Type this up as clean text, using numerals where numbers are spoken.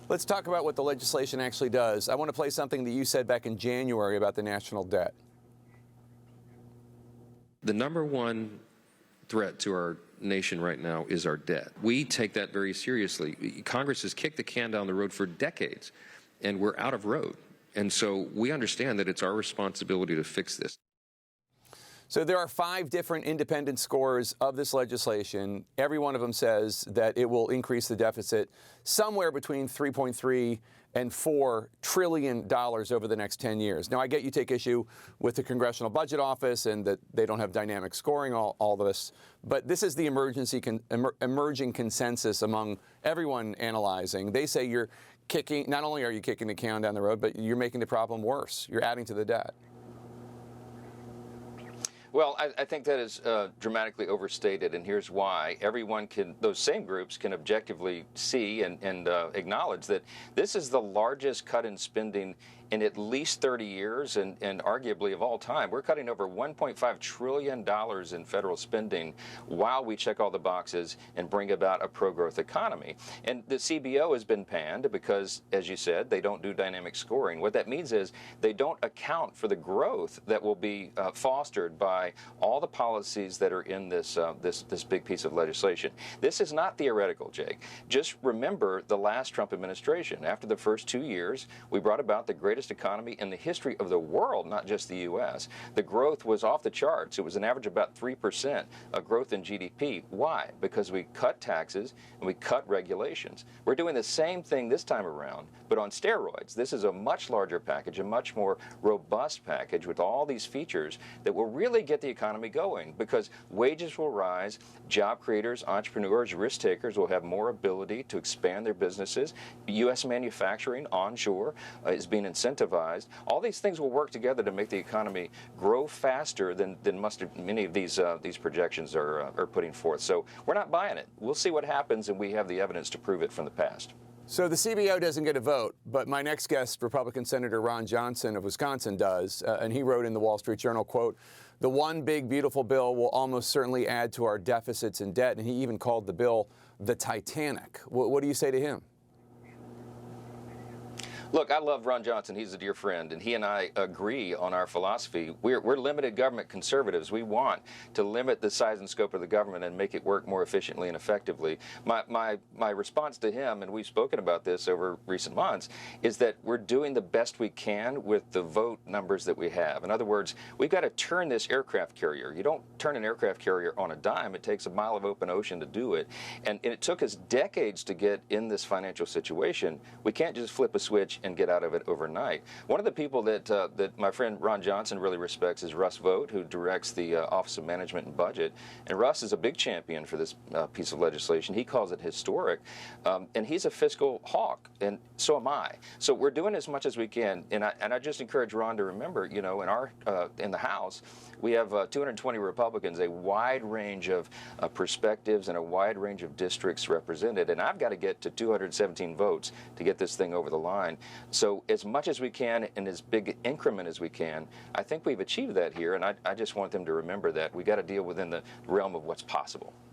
Let's talk about what the legislation actually does. I want to play something that you said back in January about the national debt. The number one threat to our nation right now is our debt. We take that very seriously. Congress has kicked the can down the road for decades, and we're out of road. And so we understand that it's our responsibility to fix this. So there are 5 different independent scores of this legislation. Every one of them says that it will increase the deficit somewhere between $3.3 and $4 trillion over the next 10 years. Now, I get you take issue with the Congressional Budget Office and that they don't have dynamic scoring, all this, but this is the emerging consensus among everyone analyzing. They say you're kicking, not only are you kicking the can down the road, but you're making the problem worse. You're adding to the debt. Well, I think that is dramatically overstated, and here's why. Those same groups can objectively see and acknowledge that this is the largest cut in spending in at least 30 years and arguably of all time. We're cutting over $1.5 trillion in federal spending while we check all the boxes and bring about a pro-growth economy. And the CBO has been panned because, as you said, they don't do dynamic scoring. What that means is they don't account for the growth that will be fostered by all the policies that are in this big piece of legislation. This is not theoretical, Jake. Just remember the last Trump administration. After the first 2 years, we brought about the greatest economy in the history of the world, not just the U.S. The growth was off the charts. It was an average of about 3% of growth in GDP. Why? Because we cut taxes and we cut regulations. We're doing the same thing this time around, but on steroids. This is a much larger package, a much more robust package with all these features that will really get the economy going, because wages will rise, job creators, entrepreneurs, risk takers will have more ability to expand their businesses. U.S. manufacturing onshore is being incentivized. All these things will work together to make the economy grow faster than many of these projections are putting forth. So we're not buying it. We'll see what happens, and we have the evidence to prove it from the past. So the CBO doesn't get a vote, but my next guest, Republican Senator Ron Johnson of Wisconsin, does. And he wrote in the Wall Street Journal, quote, "The one big beautiful bill will almost certainly add to our deficits and debt." And he even called the bill the Titanic. What do you say to him? Look, I love Ron Johnson. He's a dear friend, and he and I agree on our philosophy. We're limited government conservatives. We want to limit the size and scope of the government and make it work more efficiently and effectively. My response to him, and we've spoken about this over recent months, is that we're doing the best we can with the vote numbers that we have. In other words, we've got to turn this aircraft carrier. You don't turn an aircraft carrier on a dime. It takes a mile of open ocean to do it. And it took us decades to get in this financial situation. We can't just flip a switch and get out of it overnight. One of the people that my friend Ron Johnson really respects is Russ Vought, who directs the Office of Management and Budget. And Russ is a big champion for this piece of legislation. He calls it historic. And he's a fiscal hawk, and so am I. So we're doing as much as we can. And I just encourage Ron to remember, you know, in the House, we have 220 Republicans, a wide range of perspectives and a wide range of districts represented. And I've got to get to 217 votes to get this thing over the line. So as much as we can in as big increment as we can, I think we've achieved that here. And I just want them to remember that we got to deal within the realm of what's possible.